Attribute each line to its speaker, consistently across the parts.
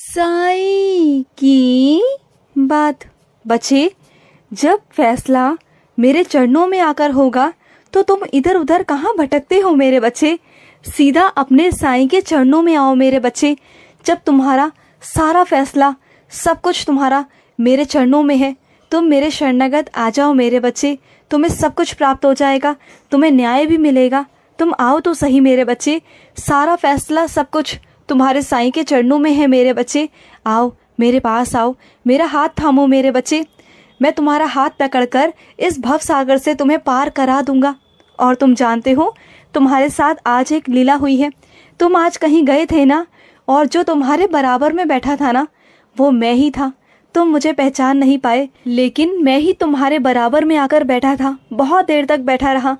Speaker 1: साईं की बात। बच्चे, जब फैसला मेरे चरणों में आकर होगा तो तुम इधर उधर कहाँ भटकते हो मेरे बच्चे। सीधा अपने साईं के चरणों में आओ मेरे बच्चे। जब तुम्हारा सारा फैसला, सब कुछ तुम्हारा मेरे चरणों में है, तुम मेरे शरणागत आ जाओ मेरे बच्चे। तुम्हें सब कुछ प्राप्त हो जाएगा, तुम्हें न्याय भी मिलेगा। तुम आओ तो सही मेरे बच्चे। सारा फैसला, सब कुछ तुम्हारे साईं के चरणों में है मेरे बच्चे। आओ मेरे पास आओ, मेरा हाथ थामो मेरे बच्चे। मैं तुम्हारा हाथ पकड़कर इस भव सागर से तुम्हें पार करा दूंगा। और तुम जानते हो, तुम्हारे साथ आज एक लीला हुई है। तुम आज कहीं गए थे ना, और जो तुम्हारे बराबर में बैठा था ना, वो मैं ही था। तुम मुझे पहचान नहीं पाए, लेकिन मैं ही तुम्हारे बराबर में आकर बैठा था। बहुत देर तक बैठा रहा।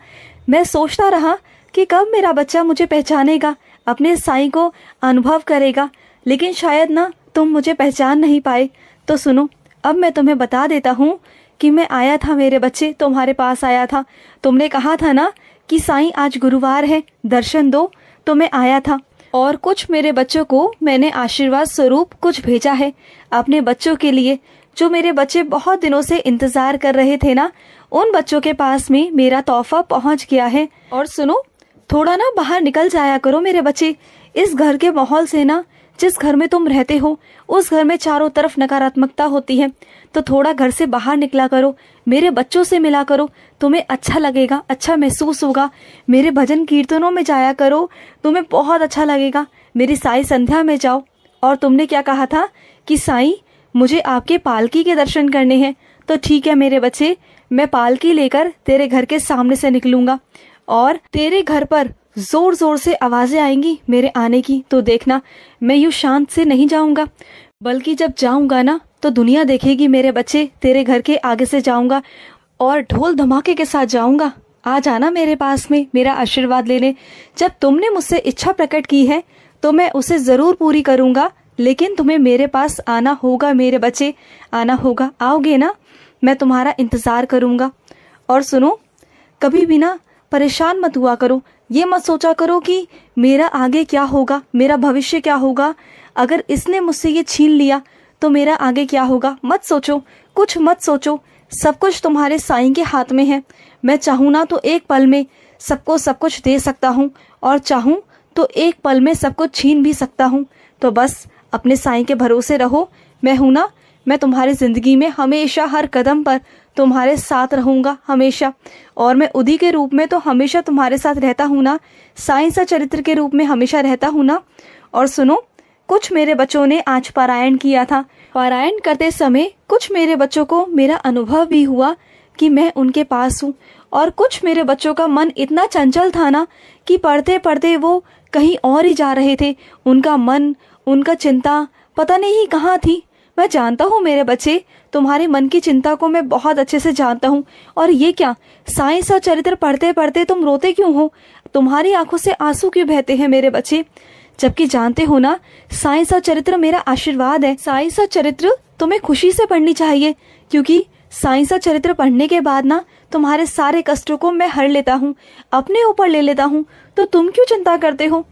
Speaker 1: मैं सोचता रहा कि कब मेरा बच्चा मुझे पहचानेगा, अपने साईं को अनुभव करेगा, लेकिन शायद ना तुम मुझे पहचान नहीं पाए। तो सुनो, अब मैं तुम्हें बता देता हूँ कि मैं आया था मेरे बच्चे, तुम्हारे पास आया था। तुमने कहा था ना कि साईं आज गुरुवार है, दर्शन दो, तो मैं आया था। और कुछ मेरे बच्चों को मैंने आशीर्वाद स्वरूप कुछ भेजा है अपने बच्चों के लिए, जो मेरे बच्चे बहुत दिनों से इंतजार कर रहे थे ना, उन बच्चों के पास में मेरा तोहफा पहुंच गया है। और सुनो, थोड़ा ना बाहर निकल जाया करो मेरे बच्चे। इस घर के माहौल से ना, जिस घर में तुम रहते हो, उस घर में चारों तरफ नकारात्मकता होती है, तो थोड़ा घर से बाहर निकला करो, मेरे बच्चों से मिला करो, तुम्हें अच्छा लगेगा, अच्छा महसूस होगा। मेरे भजन कीर्तनों में जाया करो, तुम्हें बहुत अच्छा लगेगा। मेरी साई संध्या में जाओ। और तुमने क्या कहा था कि साईं मुझे आपके पालकी के दर्शन करने हैं, तो ठीक है मेरे बच्चे, मैं पालकी लेकर तेरे घर के सामने से निकलूंगा और तेरे घर पर जोर जोर से आवाजें आएंगी मेरे आने की। तो देखना, मैं यूं शांत से नहीं जाऊंगा, बल्कि जब जाऊंगा ना तो दुनिया देखेगी मेरे बच्चे। तेरे घर के आगे से जाऊंगा और ढोल धमाके के साथ जाऊंगा। आ जाना मेरे पास में मेरा आशीर्वाद लेने। जब तुमने मुझसे इच्छा प्रकट की है तो मैं उसे जरूर पूरी करूंगा, लेकिन तुम्हें मेरे पास आना होगा मेरे बच्चे, आना होगा। आओगे ना, मैं तुम्हारा इंतजार करूंगा। और सुनो, कभी भी ना परेशान मत हुआ करो। ये मत सोचा करो कि मेरा आगे क्या होगा, मेरा भविष्य क्या होगा, अगर इसने मुझसे ये छीन लिया तो मेरा आगे क्या होगा। मत सोचो, कुछ मत सोचो। सब कुछ तुम्हारे साईं के हाथ में है। मैं चाहूँ ना तो एक पल में सबको सब कुछ दे सकता हूँ, और चाहूँ तो एक पल में सब कुछ छीन भी सकता हूँ। तो बस अपने साईं के भरोसे रहो। मैं हूँ ना, मैं तुम्हारी जिंदगी में हमेशा, हर कदम पर तुम्हारे साथ रहूंगा हमेशा। और मैं उदी के रूप में तो हमेशा तुम्हारे साथ रहता हूँ ना, साईं सा चरित्र के रूप में हमेशा रहता हूँ ना। और सुनो, कुछ मेरे बच्चों ने आज पारायण किया था। पारायण करते समय कुछ मेरे बच्चों को मेरा अनुभव भी हुआ कि मैं उनके पास हूँ। और कुछ मेरे बच्चों का मन इतना चंचल था ना कि पढ़ते पढ़ते वो कहीं और ही जा रहे थे। उनका मन, उनका चिंता पता नहीं कहाँ थी। मैं जानता हूँ मेरे बच्चे, तुम्हारे मन की चिंता को मैं बहुत अच्छे से जानता हूँ। और ये क्या, साईं सा चरित्र पढ़ते पढ़ते तुम रोते क्यों हो? तुम्हारी आंखों से आंसू क्यों बहते हैं मेरे बच्चे? जबकि जानते हो ना, साईं सा चरित्र मेरा आशीर्वाद है। साईं सा चरित्र तुम्हें खुशी से पढ़नी चाहिए, क्योंकि साईं सा चरित्र पढ़ने के बाद ना तुम्हारे सारे कष्टों को मैं हर लेता हूँ, अपने ऊपर ले लेता हूँ। तो तुम क्यों चिंता करते हो?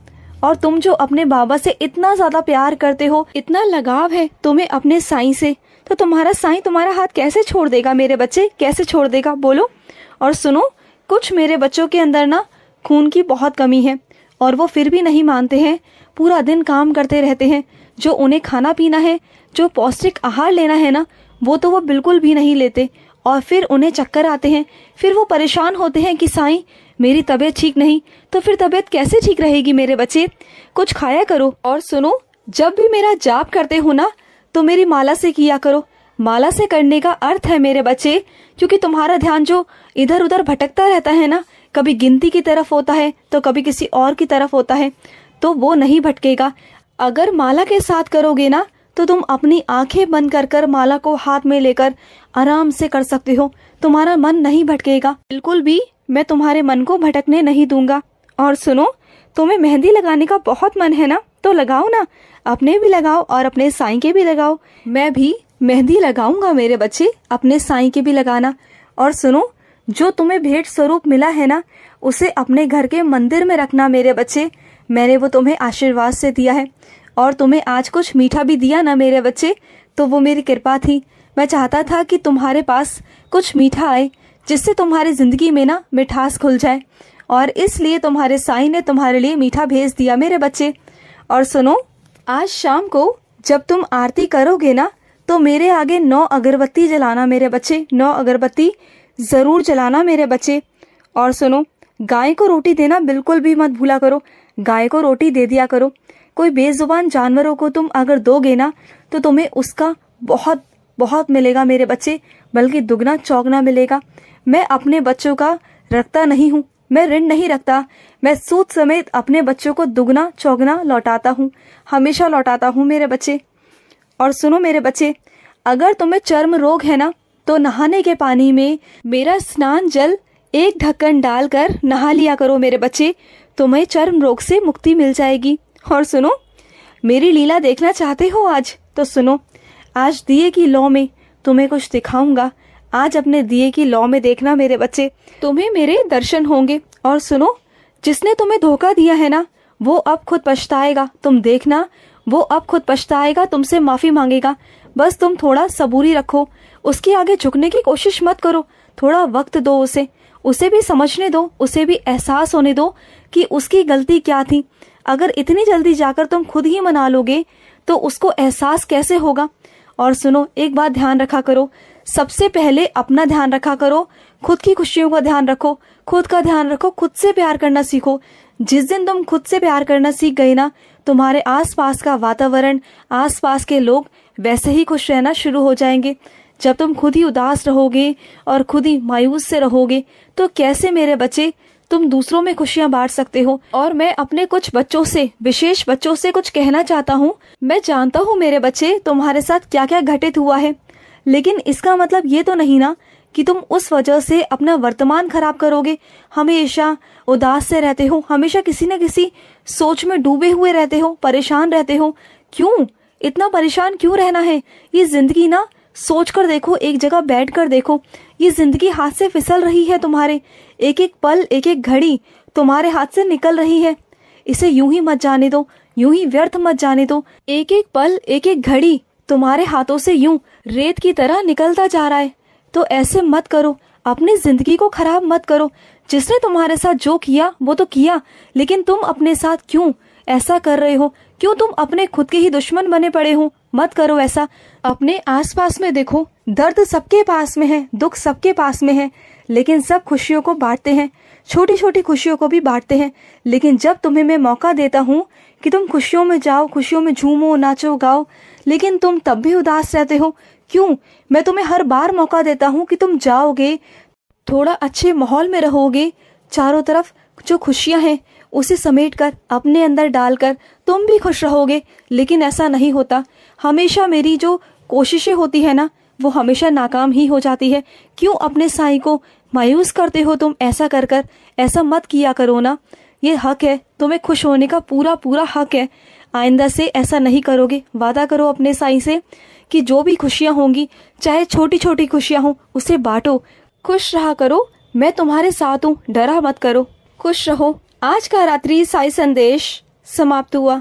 Speaker 1: और तुम जो अपने बाबा से इतना ज्यादा प्यार करते हो, इतना लगाव है तुम्हें अपने साईं से, तो तुम्हारा साईं तुम्हारा हाथ कैसे छोड़ देगा मेरे बच्चे, कैसे छोड़ देगा बोलो? और सुनो, कुछ मेरे बच्चों के अंदर ना खून की बहुत कमी है, और वो फिर भी नहीं मानते हैं। पूरा दिन काम करते रहते हैं। जो उन्हें खाना पीना है, जो पौष्टिक आहार लेना है ना, वो बिल्कुल भी नहीं लेते। और फिर उन्हें चक्कर आते हैं। फिर वो परेशान होते हैं कि साईं मेरी तबीयत ठीक नहीं। तो फिर तबीयत कैसे ठीक रहेगी मेरे बच्चे? कुछ खाया करो। और सुनो, जब भी मेरा जाप करते हो ना, तो मेरी माला से किया करो। माला से करने का अर्थ है मेरे बच्चे, क्योंकि तुम्हारा ध्यान जो इधर उधर भटकता रहता है ना, कभी गिनती की तरफ होता है तो कभी किसी और की तरफ होता है, तो वो नहीं भटकेगा। अगर माला के साथ करोगे ना, तो तुम अपनी आंखें बंद कर कर माला को हाथ में लेकर आराम से कर सकते हो। तुम्हारा मन नहीं भटकेगा बिल्कुल भी। मैं तुम्हारे मन को भटकने नहीं दूंगा। और सुनो, तुम्हें मेहंदी लगाने का बहुत मन है ना, तो लगाओ ना, अपने भी लगाओ और अपने साईं के भी लगाओ। मैं भी मेहंदी लगाऊंगा मेरे बच्चे, अपने साईं के भी लगाना। और सुनो, जो तुम्हें भेंट स्वरूप मिला है ना, उसे अपने घर के मंदिर में रखना मेरे बच्चे। मैंने वो तुम्हें आशीर्वाद से दिया है। और तुम्हें आज कुछ मीठा भी दिया ना मेरे बच्चे, तो वो मेरी कृपा थी। मैं चाहता था कि तुम्हारे पास कुछ मीठा आए, जिससे तुम्हारी ज़िंदगी में ना मिठास खुल जाए, और इसलिए तुम्हारे साईं ने तुम्हारे लिए मीठा भेज दिया मेरे बच्चे। और सुनो, आज शाम को जब तुम आरती करोगे ना, तो मेरे आगे 9 अगरबत्ती जलाना मेरे बच्चे, 9 अगरबत्ती ज़रूर जलाना मेरे बच्चे। और सुनो, गाय को रोटी देना बिल्कुल भी मत भूला करो, गाय को रोटी दे दिया करो। कोई बेजुबान जानवरों को तुम अगर दोगे ना, तो तुम्हें उसका बहुत बहुत मिलेगा मेरे बच्चे, बल्कि दुगना चौगना मिलेगा। मैं अपने बच्चों का रखता नहीं हूँ, मैं ऋण नहीं रखता, मैं सूद समेत अपने बच्चों को दुगना चौगना लौटाता हूँ, हमेशा लौटाता हूँ मेरे बच्चे। और सुनो मेरे बच्चे, अगर तुम्हें चर्म रोग है ना, तो नहाने के पानी में मेरा स्नान जल 1 ढक्कन डालकर नहा लिया करो मेरे बच्चे, तुम्हें चर्म रोग से मुक्ति मिल जाएगी। और सुनो, मेरी लीला देखना चाहते हो आज, तो सुनो, आज दिए की लौ में तुम्हें कुछ दिखाऊंगा। आज अपने दिए की लौ में देखना मेरे बच्चे, तुम्हें मेरे दर्शन होंगे। और सुनो, जिसने तुम्हें धोखा दिया है ना, वो अब खुद पछताएगा, तुम देखना, वो अब खुद पछताएगा, तुमसे माफी मांगेगा। बस तुम थोड़ा सबूरी रखो, उसके आगे झुकने की कोशिश मत करो, थोड़ा वक्त दो उसे भी समझने दो, उसे भी एहसास होने दो कि उसकी गलती क्या थी। अगर इतनी जल्दी जाकर तुम खुद ही मना लोगे, तो उसको एहसास कैसे होगा। और सुनो, एक बात ध्यान रखा करो, सबसे पहले अपना ध्यान रखा करो, खुद की खुशियों का ध्यान रखो, खुद का ध्यान रखो, खुद से प्यार करना सीखो। जिस दिन तुम खुद से प्यार करना सीख गए ना, तुम्हारे आसपास का वातावरण, आसपास के लोग वैसे ही खुश रहना शुरू हो जाएंगे। जब तुम खुद ही उदास रहोगे और खुद ही मायूस से रहोगे, तो कैसे मेरे बच्चे तुम दूसरों में खुशियां बांट सकते हो। और मैं अपने कुछ बच्चों से, विशेष बच्चों से कुछ कहना चाहता हूँ। मैं जानता हूँ मेरे बच्चे तुम्हारे साथ क्या क्या घटित हुआ है, लेकिन इसका मतलब ये तो नहीं ना कि तुम उस वजह से अपना वर्तमान खराब करोगे। हमेशा उदास से रहते हो, हमेशा किसी न किसी सोच में डूबे हुए रहते हो, परेशान रहते हो। क्यों इतना परेशान क्यों रहना है? ये जिंदगी ना, सोच कर देखो, एक जगह बैठ कर देखो, ये जिंदगी हाथ से फिसल रही है तुम्हारे। एक एक पल, एक एक घड़ी तुम्हारे हाथ से निकल रही है। इसे यूं ही मत जाने दो, यूं ही व्यर्थ मत जाने दो। एक एक पल, एक एक घड़ी तुम्हारे हाथों से यूं रेत की तरह निकलता जा रहा है। तो ऐसे मत करो, अपनी जिंदगी को खराब मत करो। जिसने तुम्हारे साथ जो किया वो तो किया, लेकिन तुम अपने साथ क्यों ऐसा कर रहे हो? क्यों तुम अपने खुद के ही दुश्मन बने पड़े हो? मत करो ऐसा। अपने आसपास में देखो, दर्द सबके पास में है, दुख सबके पास में है, लेकिन सब खुशियों को बांटते हैं, छोटी छोटी खुशियों को भी बांटते हैं। लेकिन जब तुम्हें मैं मौका देता हूँ कि तुम खुशियों में जाओ, खुशियों में झूमो, नाचो, गाओ, लेकिन तुम तब भी उदास रहते हो। क्यों? मैं तुम्हें हर बार मौका देता हूँ कि तुम जाओगे, थोड़ा अच्छे माहौल में रहोगे, चारों तरफ जो खुशियां हैं उसे समेट कर, अपने अंदर डालकर तुम भी खुश रहोगे। लेकिन ऐसा नहीं होता। हमेशा मेरी जो कोशिशें होती है ना, वो हमेशा नाकाम ही हो जाती है। क्यों अपने साईं को मायूस करते हो तुम? ऐसा कर कर ऐसा मत किया करो ना। ये हक है, तुम्हें खुश होने का पूरा पूरा हक है। आइंदा से ऐसा नहीं करोगे। वादा करो अपने साईं से कि जो भी खुशियां होंगी, चाहे छोटी छोटी खुशियां हो, उसे बांटो, खुश रहा करो। मैं तुम्हारे साथ हूँ, डरा मत करो, खुश रहो। आज का रात्रि साई संदेश समाप्त हुआ।